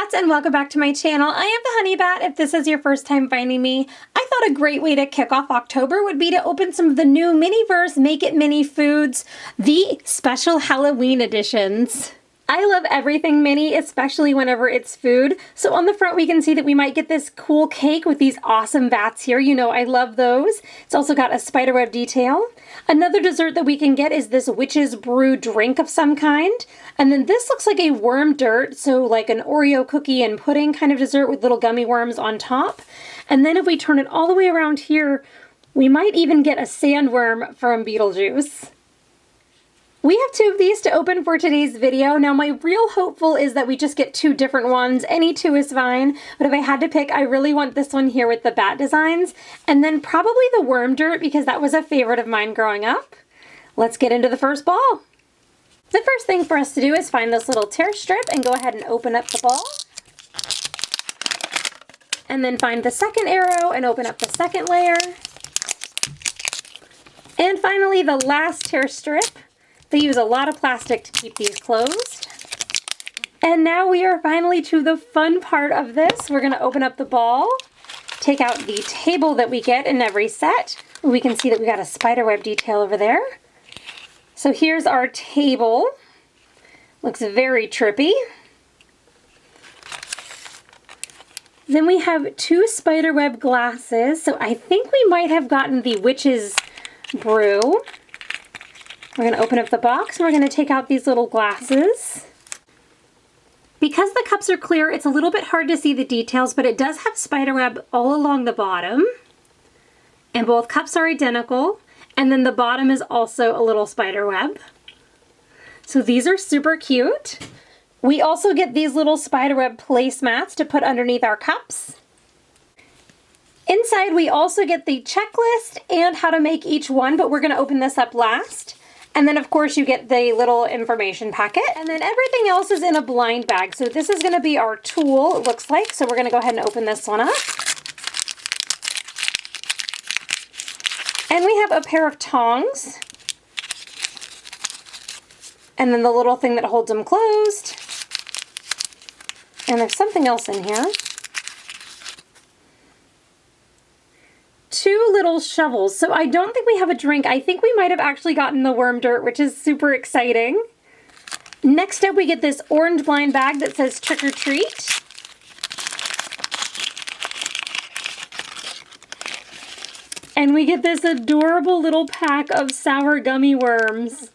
bats, and welcome back to my channel. I am the Honey Bat. If this is your first time finding me, I thought a great way to kick off October would be to open some of the new Miniverse Make It Mini Foods, the special Halloween editions. I love everything mini, especially whenever it's food. So on the front we can see that we might get this cool cake with these awesome bats here. You know I love those. It's also got a spiderweb detail. Another dessert that we can get is this witch's brew drink of some kind. And then this looks like a worm dirt, so like an Oreo cookie and pudding kind of dessert with little gummy worms on top. And then if we turn it all the way around here, we might even get a sandworm from Beetlejuice. We have two of these to open for today's video. Now my real hopeful is that we just get two different ones. Any two is fine, but if I had to pick, I really want this one here with the bat designs, and then probably the worm dirt because that was a favorite of mine growing up. Let's get into the first ball. The first thing for us to do is find this little tear strip and go ahead and open up the ball. And then find the second arrow and open up the second layer. And finally the last tear strip. They use a lot of plastic to keep these closed. And now we are finally to the fun part of this. We're going to open up the ball, take out the table that we get in every set. We can see that we got a spiderweb detail over there. So here's our table. Looks very trippy. Then we have two spiderweb glasses. So I think we might have gotten the witch's brew. We're going to open up the box and we're going to take out these little glasses. Because the cups are clear, it's a little bit hard to see the details, but it does have spiderweb all along the bottom. And both cups are identical. And then the bottom is also a little spiderweb. So these are super cute. We also get these little spiderweb placemats to put underneath our cups. Inside we also get the checklist and how to make each one, but we're going to open this up last. And then of course you get the little information packet, and then everything else is in a blind bag. So this is going to be our tool, it looks like. So we're going to go ahead and open this one up. And we have a pair of tongs. And then the little thing that holds them closed. And there's something else in here. Two little shovels. So I don't think we have a drink. I think we might have actually gotten the worm dirt, which is super exciting. Next up, we get this orange blind bag that says trick or treat. And we get this adorable little pack of sour gummy worms.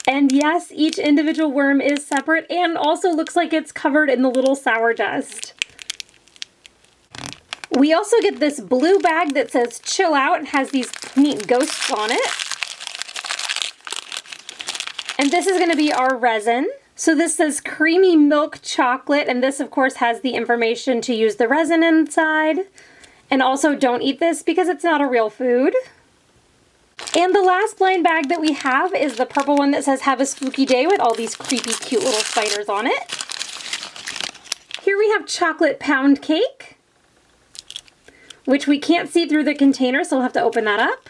And yes, each individual worm is separate and also looks like it's covered in the little sour dust. We also get this blue bag that says chill out and has these neat ghosts on it. And this is going to be our resin. So this says creamy milk chocolate, and this of course has the information to use the resin inside. And also don't eat this because it's not a real food. And the last blind bag that we have is the purple one that says have a spooky day with all these creepy cute little spiders on it. Here we have chocolate pound cake, which we can't see through the container, so we'll have to open that up.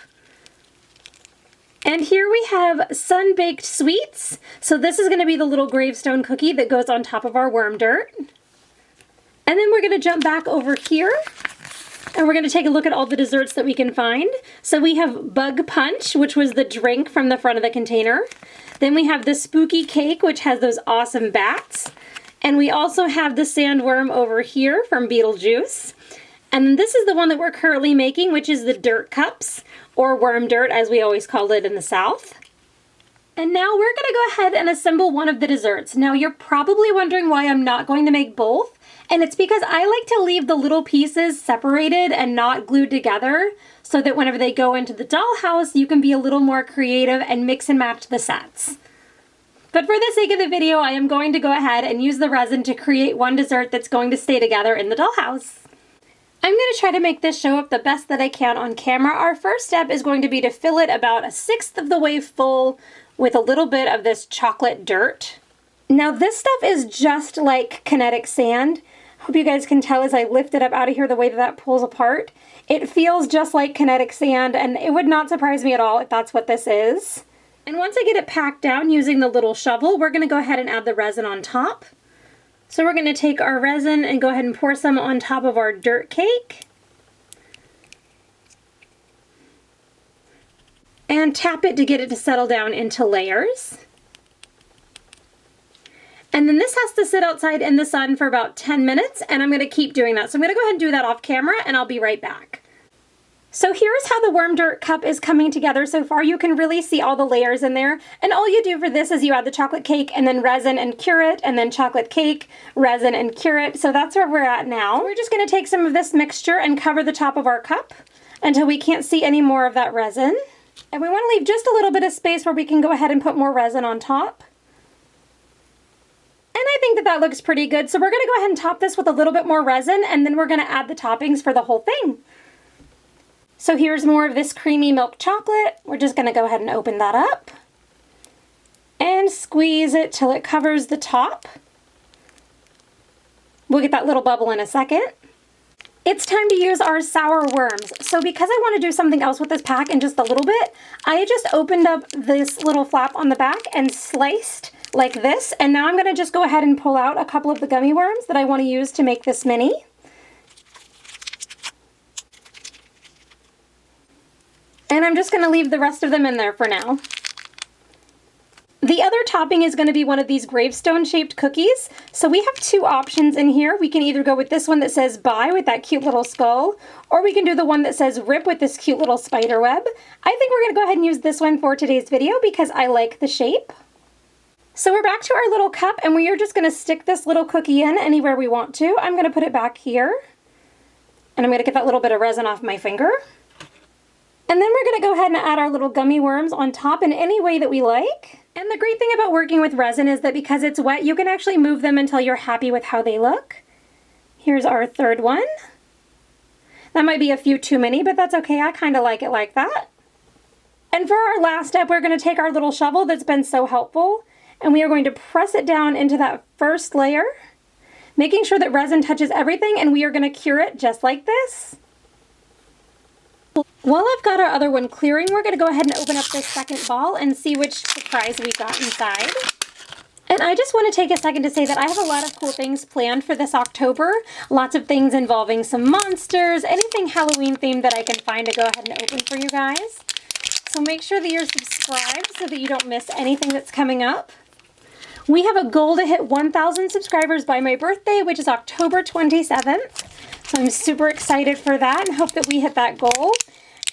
And here we have sun-baked sweets. So this is going to be the little gravestone cookie that goes on top of our worm dirt. And then we're going to jump back over here, and we're going to take a look at all the desserts that we can find. So we have Bug Punch, which was the drink from the front of the container. Then we have the spooky cake, which has those awesome bats. And we also have the sandworm over here from Beetlejuice. And this is the one that we're currently making, which is the dirt cups, or worm dirt as we always call it in the South. And now we're going to go ahead and assemble one of the desserts. Now you're probably wondering why I'm not going to make both, and it's because I like to leave the little pieces separated and not glued together so that whenever they go into the dollhouse, you can be a little more creative and mix and match the sets. But for the sake of the video, I am going to go ahead and use the resin to create one dessert that's going to stay together in the dollhouse. I'm going to try to make this show up the best that I can on camera. Our first step is going to be to fill it about 1/6 of the way full with a little bit of this chocolate dirt. Now this stuff is just like kinetic sand. Hope you guys can tell as I lift it up out of here the way that that pulls apart. It feels just like kinetic sand, and it would not surprise me at all if that's what this is. And once I get it packed down using the little shovel, we're going to go ahead and add the resin on top. So we're going to take our resin and go ahead and pour some on top of our dirt cake. And tap it to get it to settle down into layers. And then this has to sit outside in the sun for about 10 minutes, and I'm going to keep doing that. So I'm going to go ahead and do that off camera, and I'll be right back. So here's how the Worm Dirt cup is coming together so far. You can really see all the layers in there. And all you do for this is you add the chocolate cake and then resin and cure it, and then chocolate cake, resin, and cure it. So that's where we're at now. So we're just going to take some of this mixture and cover the top of our cup until we can't see any more of that resin. And we want to leave just a little bit of space where we can go ahead and put more resin on top. And I think that that looks pretty good. So we're going to go ahead and top this with a little bit more resin, and then we're going to add the toppings for the whole thing. So here's more of this creamy milk chocolate. We're just going to go ahead and open that up and squeeze it till it covers the top. We'll get that little bubble in a second. It's time to use our sour worms. So because I want to do something else with this pack in just a little bit, I just opened up this little flap on the back and sliced like this. And now I'm going to just go ahead and pull out a couple of the gummy worms that I want to use to make this mini. And I'm just going to leave the rest of them in there for now. The other topping is going to be one of these gravestone shaped cookies. So we have two options in here. We can either go with this one that says bye with that cute little skull, or we can do the one that says rip with this cute little spider web. I think we're going to go ahead and use this one for today's video because I like the shape. So we're back to our little cup, and we are just going to stick this little cookie in anywhere we want to. I'm going to put it back here, and I'm going to get that little bit of resin off my finger. And then we're going to go ahead and add our little gummy worms on top in any way that we like. And the great thing about working with resin is that because it's wet, you can actually move them until you're happy with how they look. Here's our third one. That might be a few too many, but that's okay. I kind of like it like that. And for our last step, we're going to take our little shovel that's been so helpful, and we are going to press it down into that first layer, making sure that resin touches everything, and we are going to cure it just like this. While I've got our other one clearing, we're going to go ahead and open up this second ball and see which surprise we got inside. And I just want to take a second to say that I have a lot of cool things planned for this October. Lots of things involving some monsters, anything Halloween themed that I can find to go ahead and open for you guys. So make sure that you're subscribed so that you don't miss anything that's coming up. We have a goal to hit 1,000 subscribers by my birthday, which is October 27th. So I'm super excited for that and hope that we hit that goal.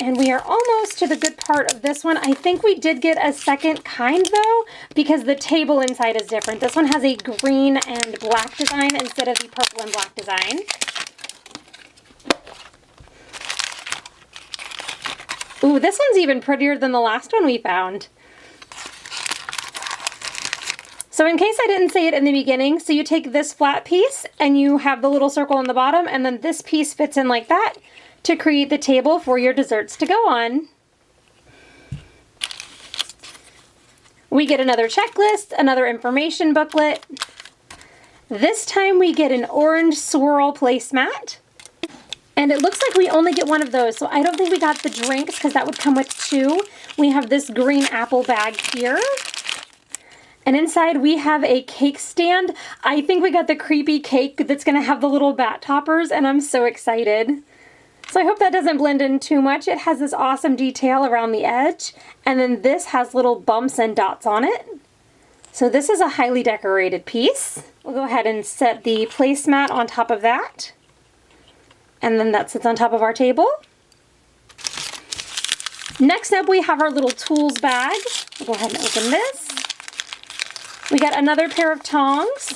And we are almost to the good part of this one. I think we did get a second kind though, because the table inside is different. This one has a green and black design instead of the purple and black design. Ooh, this one's even prettier than the last one we found. So in case I didn't say it in the beginning, so you take this flat piece and you have the little circle on the bottom, and then this piece fits in like that to create the table for your desserts to go on. We get another checklist, another information booklet. This time we get an orange swirl placemat. And it looks like we only get one of those, so I don't think we got the drinks because that would come with two. We have this green apple bag here. And inside we have a cake stand. I think we got the creepy cake that's going to have the little bat toppers, and I'm so excited. So I hope that doesn't blend in too much. It has this awesome detail around the edge, and then this has little bumps and dots on it. So this is a highly decorated piece. We'll go ahead and set the placemat on top of that. And then that sits on top of our table. Next up we have our little tools bag. We'll go ahead and open this. We got another pair of tongs,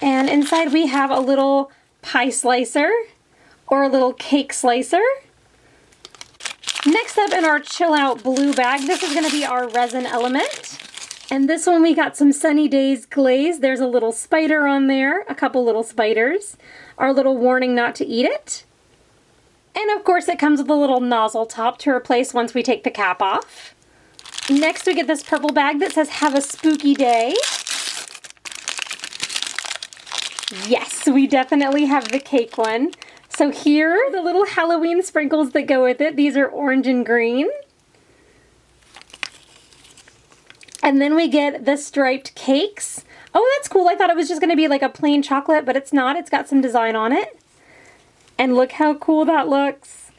and inside we have a little pie slicer or a little cake slicer. Next up in our Chill Out blue bag, this is going to be our resin element. And this one we got some Sunny Days glaze. There's a little spider on there, a couple little spiders, our little warning not to eat it. And of course it comes with a little nozzle top to replace once we take the cap off. Next we get this purple bag that says have a spooky day. Yes, we definitely have the cake one. So here are the little Halloween sprinkles that go with it. These are orange and green. And then we get the striped cakes. Oh, that's cool. I thought it was just going to be like a plain chocolate, but it's not. It's got some design on it. And look how cool that looks.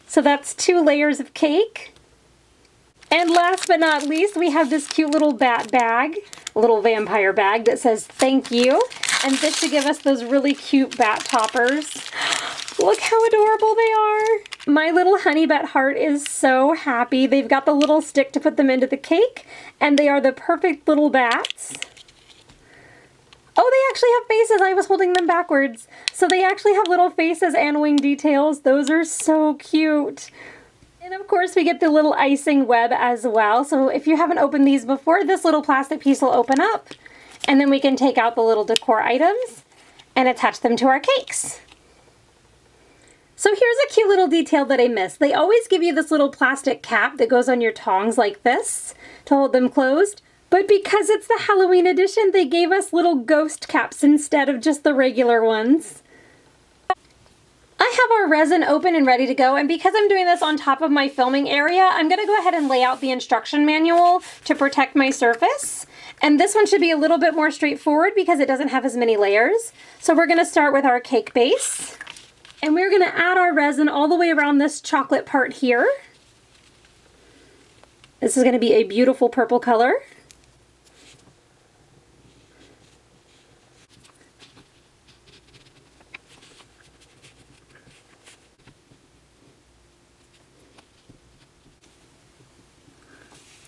So that's 2 layers of cake. And last but not least, we have this cute little bat bag, a little vampire bag that says thank you. And this should give us those really cute bat toppers. Look how adorable they are. My little honey bat heart is so happy. They've got the little stick to put them into the cake, and they are the perfect little bats. Oh, they actually have faces. I was holding them backwards. So they actually have little faces and wing details. Those are so cute. And of course we get the little icing web as well. So if you haven't opened these before, this little plastic piece will open up, and then we can take out the little decor items and attach them to our cakes. So here's a cute little detail that I missed. They always give you this little plastic cap that goes on your tongs like this to hold them closed. But because it's the Halloween edition, they gave us little ghost caps instead of just the regular ones. I have our resin open and ready to go, and because I'm doing this on top of my filming area, I'm going to go ahead and lay out the instruction manual to protect my surface. And this one should be a little bit more straightforward because it doesn't have as many layers. So we're going to start with our cake base. And we're going to add our resin all the way around this chocolate part here. This is going to be a beautiful purple color.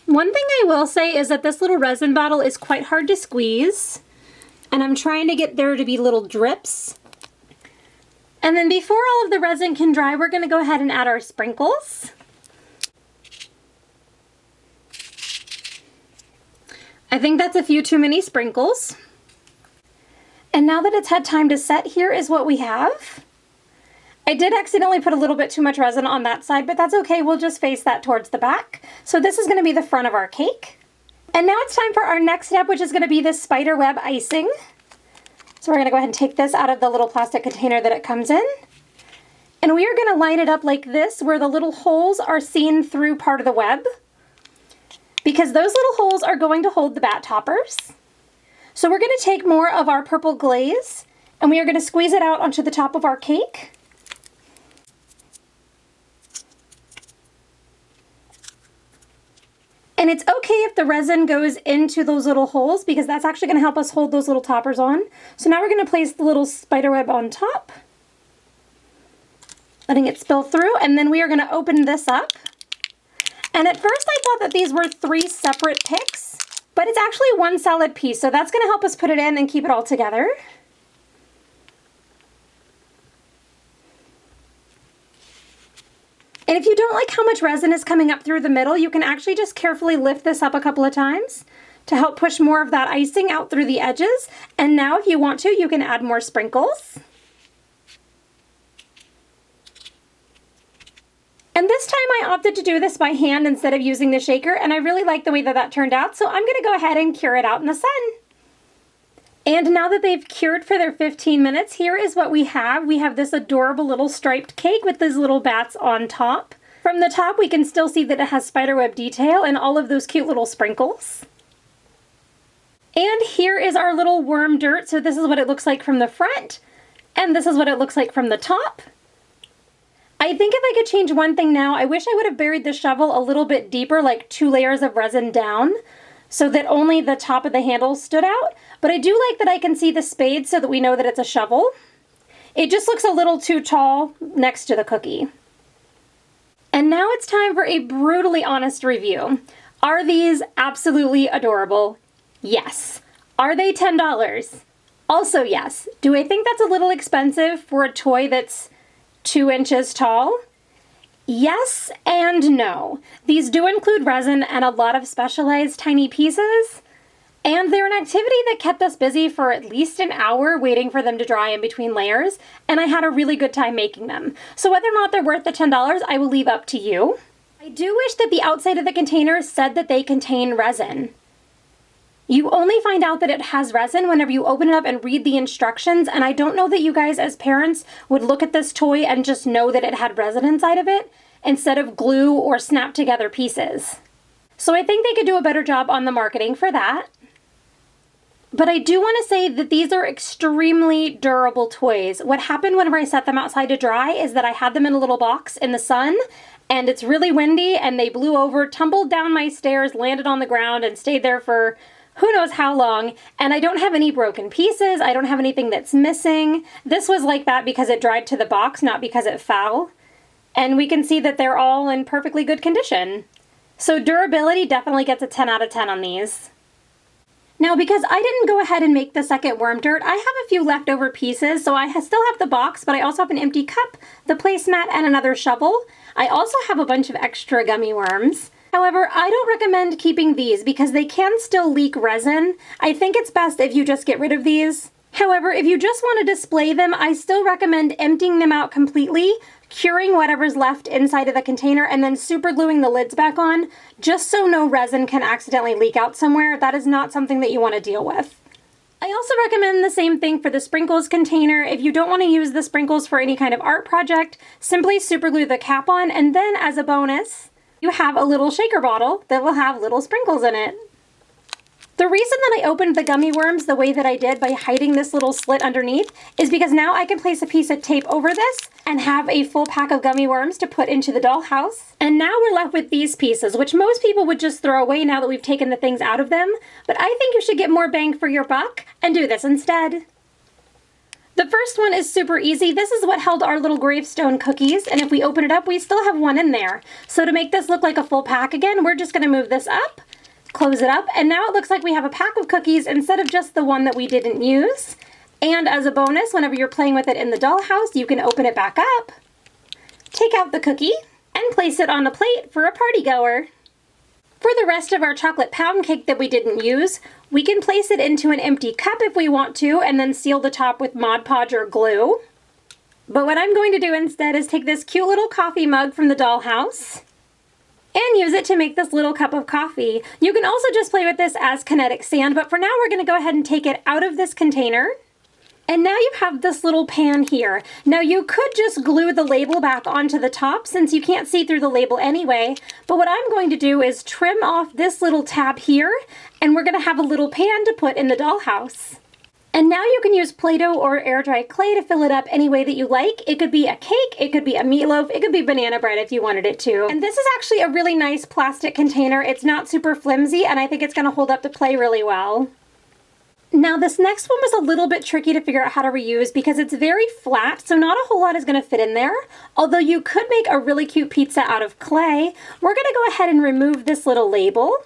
One thing I will say is that this little resin bottle is quite hard to squeeze, and I'm trying to get there to be little drips. And then before all of the resin can dry, we're going to go ahead and add our sprinkles. I think that's a few too many sprinkles. And now that it's had time to set, here is what we have. I did accidentally put a little bit too much resin on that side, but that's okay. We'll just face that towards the back. So this is going to be the front of our cake. And now it's time for our next step, which is going to be this spider web icing. So we're going to go ahead and take this out of the little plastic container that it comes in. And we are going to line it up like this, where the little holes are seen through part of the web, because those little holes are going to hold the bat toppers. So we're going to take more of our purple glaze, and we are going to squeeze it out onto the top of our cake. And it's okay if the resin goes into those little holes, because that's actually going to help us hold those little toppers on. So now we're going to place the little spider web on top, letting it spill through, and then we are going to open this up. And at first I thought that these were 3 separate picks, but it's actually one solid piece, so that's going to help us put it in and keep it all together. And if you don't like how much resin is coming up through the middle, you can actually just carefully lift this up a couple of times to help push more of that icing out through the edges. And now if you want to, you can add more sprinkles. And this time I opted to do this by hand instead of using the shaker, and I really like the way that that turned out, so I'm going to go ahead and cure it out in the sun. And now that they've cured for their 15 minutes, here is what we have. We have this adorable little striped cake with these little bats on top. From the top, we can still see that it has spiderweb detail and all of those cute little sprinkles. And here is our little worm dirt. So this is what it looks like from the front, and this is what it looks like from the top. I think if I could change one thing now, I wish I would have buried the shovel a little bit deeper, like 2 layers of resin down, so that only the top of the handle stood out. But I do like that I can see the spade so that we know that it's a shovel. It just looks a little too tall next to the cookie. And now it's time for a brutally honest review. Are these absolutely adorable? Yes. Are they $10? Also yes. Do I think that's a little expensive for a toy that's 2 inches tall? Yes and no. These do include resin and a lot of specialized tiny pieces, and they're an activity that kept us busy for at least an hour waiting for them to dry in between layers, and I had a really good time making them. So whether or not they're worth the $10, I will leave up to you. I do wish that the outside of the container said that they contain resin. You only find out that it has resin whenever you open it up and read the instructions, and I don't know that you guys as parents would look at this toy and just know that it had resin inside of it instead of glue or snap together pieces. So I think they could do a better job on the marketing for that. But I do want to say that these are extremely durable toys. What happened whenever I set them outside to dry is that I had them in a little box in the sun, and it's really windy, and they blew over, tumbled down my stairs, landed on the ground, and stayed there for who knows how long. And I don't have any broken pieces. I don't have anything that's missing. This was like that because it dried to the box, not because it fell. And we can see that they're all in perfectly good condition. So durability definitely gets a 10 out of 10 on these. Now, because I didn't go ahead and make the second worm dirt, I have a few leftover pieces, so I still have the box, but I also have an empty cup, the placemat, and another shovel. I also have a bunch of extra gummy worms. However, I don't recommend keeping these because they can still leak resin. I think it's best if you just get rid of these. However, if you just want to display them, I still recommend emptying them out completely, curing whatever's left inside of the container, and then super gluing the lids back on, just so no resin can accidentally leak out somewhere. That is not something that you want to deal with. I also recommend the same thing for the sprinkles container. If you don't want to use the sprinkles for any kind of art project, simply super glue the cap on, and then as a bonus, you have a little shaker bottle that will have little sprinkles in it. The reason that I opened the gummy worms the way that I did by hiding this little slit underneath is because now I can place a piece of tape over this and have a full pack of gummy worms to put into the dollhouse. And now we're left with these pieces, which most people would just throw away now that we've taken the things out of them. But I think you should get more bang for your buck and do this instead. The first one is super easy. This is what held our little gravestone cookies, and if we open it up, we still have one in there. So to make this look like a full pack again, we're just going to move this up, close it up, and now it looks like we have a pack of cookies instead of just the one that we didn't use. And as a bonus, whenever you're playing with it in the dollhouse, you can open it back up, take out the cookie, and place it on a plate for a party goer. For the rest of our chocolate pound cake that we didn't use, we can place it into an empty cup if we want to, and then seal the top with Mod Podge or glue. But what I'm going to do instead is take this cute little coffee mug from the dollhouse and use it to make this little cup of coffee. You can also just play with this as kinetic sand, but for now we're going to go ahead and take it out of this container. And now you have this little pan here. Now you could just glue the label back onto the top since you can't see through the label anyway, but what I'm going to do is trim off this little tab here, and we're going to have a little pan to put in the dollhouse. And now you can use Play-Doh or air-dry clay to fill it up any way that you like. It could be a cake, it could be a meatloaf, it could be banana bread if you wanted it to. And this is actually a really nice plastic container. It's not super flimsy, and I think it's going to hold up to play really well. Now this next one was a little bit tricky to figure out how to reuse because it's very flat, so not a whole lot is going to fit in there. Although you could make a really cute pizza out of clay. We're going to go ahead and remove this little label.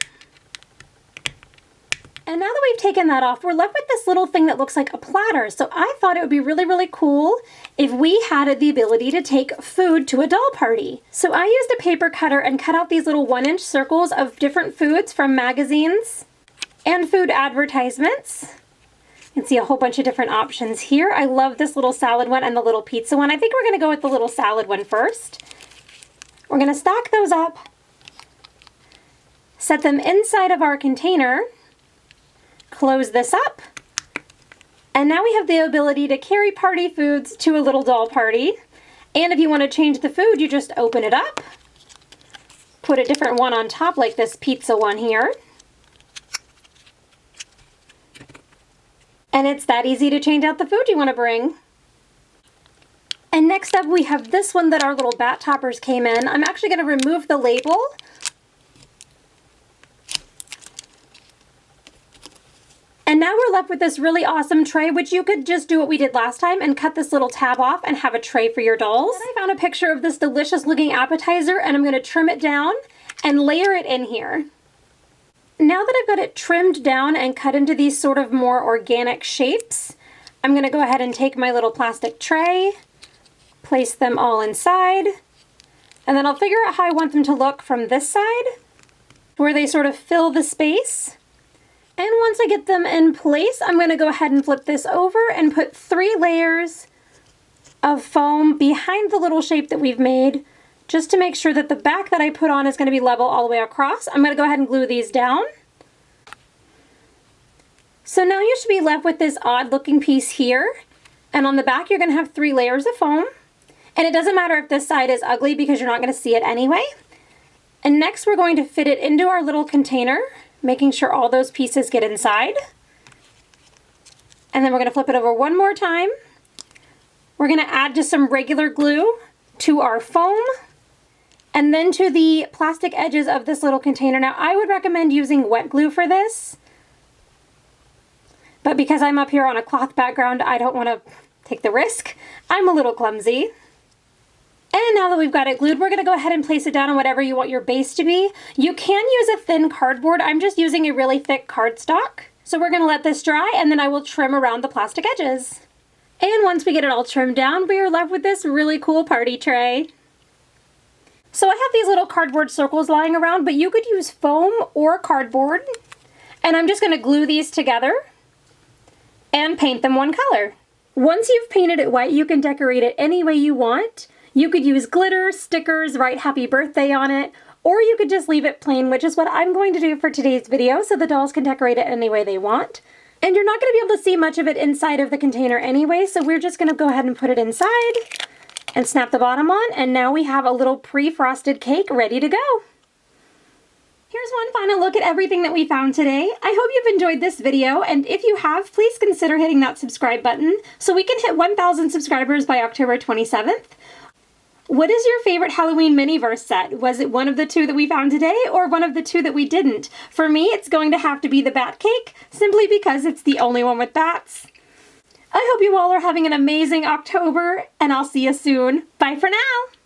And now that we've taken that off, we're left with this little thing that looks like a platter. So I thought it would be really, really cool if we had the ability to take food to a doll party. So I used a paper cutter and cut out these little 1-inch circles of different foods from magazines and food advertisements. You can see a whole bunch of different options here. I love this little salad one and the little pizza one. I think we're going to go with the little salad one first. We're going to stack those up, set them inside of our container, close this up, and now we have the ability to carry party foods to a little doll party. And if you want to change the food, you just open it up, put a different one on top like this pizza one here. And it's that easy to change out the food you want to bring. And next up we have this one that our little bat toppers came in. I'm actually going to remove the label. And now we're left with this really awesome tray, which you could just do what we did last time and cut this little tab off and have a tray for your dolls. And I found a picture of this delicious looking appetizer, and I'm going to trim it down and layer it in here. Now that I've got it trimmed down and cut into these sort of more organic shapes, I'm going to go ahead and take my little plastic tray, place them all inside, and then I'll figure out how I want them to look from this side, where they sort of fill the space. And once I get them in place, I'm going to go ahead and flip this over and put 3 layers of foam behind the little shape that we've made, just to make sure that the back that I put on is going to be level all the way across. I'm going to go ahead and glue these down. So now you should be left with this odd looking piece here. And on the back you're going to have 3 layers of foam. And it doesn't matter if this side is ugly because you're not going to see it anyway. And next we're going to fit it into our little container, making sure all those pieces get inside. And then we're going to flip it over one more time. We're going to add just some regular glue to our foam and then to the plastic edges of this little container. Now, I would recommend using wet glue for this, but because I'm up here on a cloth background, I don't want to take the risk. I'm a little clumsy. And now that we've got it glued, we're going to go ahead and place it down on whatever you want your base to be. You can use a thin cardboard. I'm just using a really thick cardstock. So we're going to let this dry, and then I will trim around the plastic edges. And once we get it all trimmed down, we are left with this really cool party tray. So I have these little cardboard circles lying around, but you could use foam or cardboard. And I'm just going to glue these together and paint them one color. Once you've painted it white, you can decorate it any way you want. You could use glitter, stickers, write happy birthday on it, or you could just leave it plain, which is what I'm going to do for today's video, so the dolls can decorate it any way they want. And you're not going to be able to see much of it inside of the container anyway, so we're just going to go ahead and put it inside and snap the bottom on, and now we have a little pre-frosted cake ready to go. Here's one final look at everything that we found today. I hope you've enjoyed this video, and if you have, please consider hitting that subscribe button so we can hit 1,000 subscribers by October 27th. What is your favorite Halloween Miniverse set? Was it one of the two that we found today or one of the two that we didn't? For me, it's going to have to be the bat cake, simply because it's the only one with bats. I hope you all are having an amazing October, and I'll see you soon. Bye for now!